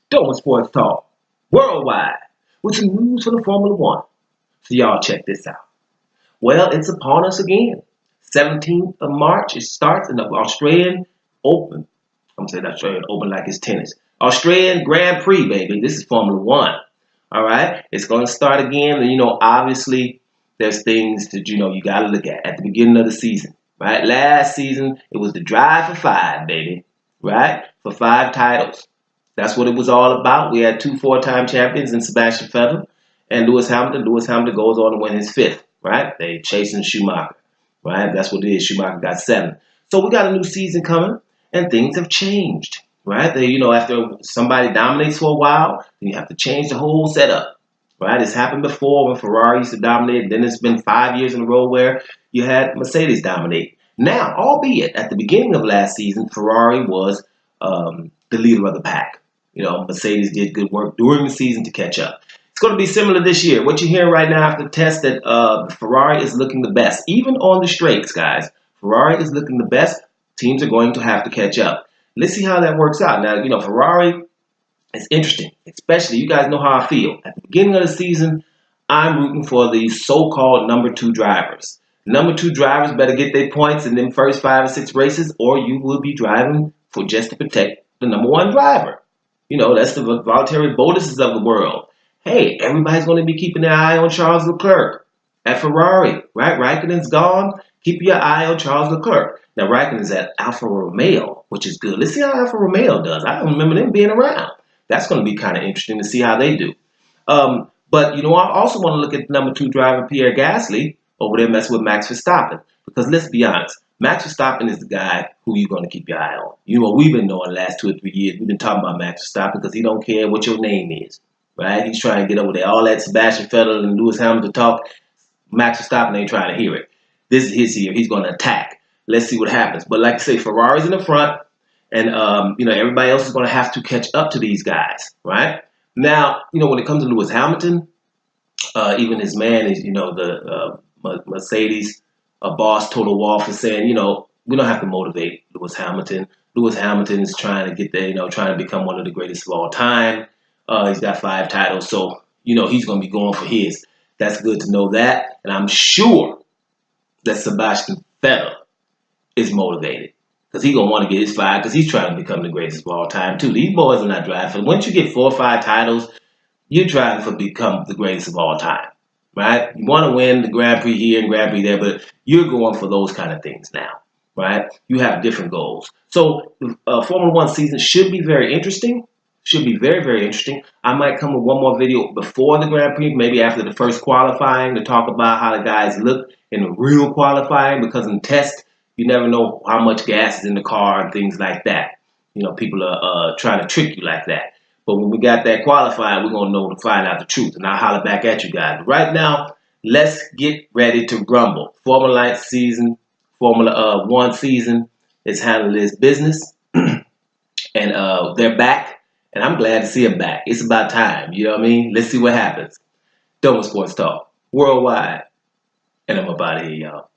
Doing Sports Talk worldwide with some news for the Formula One. So y'all check this out. Well, it's upon us again. 17th of March, it starts in the Australian Open. I'm saying Australian Open like it's tennis. Australian Grand Prix, baby. This is Formula One. All right, it's going to start again. And obviously, there's things that you got to look at the beginning of the season. Right, last season it was the drive for five, baby. Right, for 5 titles. That's what it was all about. We had 2 four-time champions in Sebastian Vettel and Lewis Hamilton. Lewis Hamilton goes on to win his 5th, right? They chasing Schumacher, right? That's what it is. Schumacher got 7. So we got a new season coming, and things have changed, right? After somebody dominates for a while, then you have to change the whole setup, right? It's happened before when Ferrari used to dominate. Then it's been 5 years in a row where you had Mercedes dominate. Now, albeit at the beginning of last season, Ferrari was the leader of the pack. Mercedes did good work during the season to catch up. It's going to be similar this year. What you're hearing right now after the test that Ferrari is looking the best. Even on the straights, guys, Ferrari is looking the best. Teams are going to have to catch up. Let's see how that works out. Now, Ferrari is interesting, especially you guys know how I feel. At the beginning of the season, I'm rooting for the so-called number 2 drivers. Number 2 drivers better get their points in them first 5 or 6 races, or you will be driving for just to protect the number 1 driver. That's the voluntary bonuses of the world. Hey, everybody's going to be keeping their eye on Charles Leclerc at Ferrari, right? Raikkonen's gone. Keep your eye on Charles Leclerc. Now, Raikkonen's at Alfa Romeo, which is good. Let's see how Alfa Romeo does. I don't remember them being around. That's going to be kind of interesting to see how they do. But, I also want to look at number 2 driver Pierre Gasly over there messing with Max Verstappen. Because let's be honest, Max Verstappen is the guy who you're going to keep your eye on. We've been knowing the last 2 or 3 years. We've been talking about Max Verstappen because he don't care what your name is, right? He's trying to get over there. All that Sebastian Vettel and Lewis Hamilton talk, Max Verstappen ain't trying to hear it. This is his year. He's going to attack. Let's see what happens. But like I say, Ferrari's in the front, and everybody else is going to have to catch up to these guys, right? Now, when it comes to Lewis Hamilton, even his man is, the Mercedes. A boss Total Wolff is saying, we don't have to motivate Lewis Hamilton. Lewis Hamilton is trying to get there, trying to become one of the greatest of all time. He's got 5 titles, so, he's going to be going for his. That's good to know that. And I'm sure that Sebastian Vettel is motivated because he's going to want to get his 5 because he's trying to become the greatest of all time, too. These boys are not driving. Once you get 4 or 5 titles, you're trying to become the greatest of all time. Right? You want to win the Grand Prix here and Grand Prix there, but you're going for those kind of things now, right? You have different goals. So Formula One season should be very interesting. Should be very, very interesting. I might come with one more video before the Grand Prix, maybe after the first qualifying, to talk about how the guys look in the real qualifying, because in test, you never know how much gas is in the car and things like that. People are trying to trick you like that. But when we got that qualifying, we're going to know to find out the truth. And I'll holler back at you guys. But right now, let's get ready to rumble. Formula One season is handling its business. And they're back. And I'm glad to see them back. It's about time. You know what I mean? Let's see what happens. Doing Sports Talk worldwide. And I'm about here, y'all.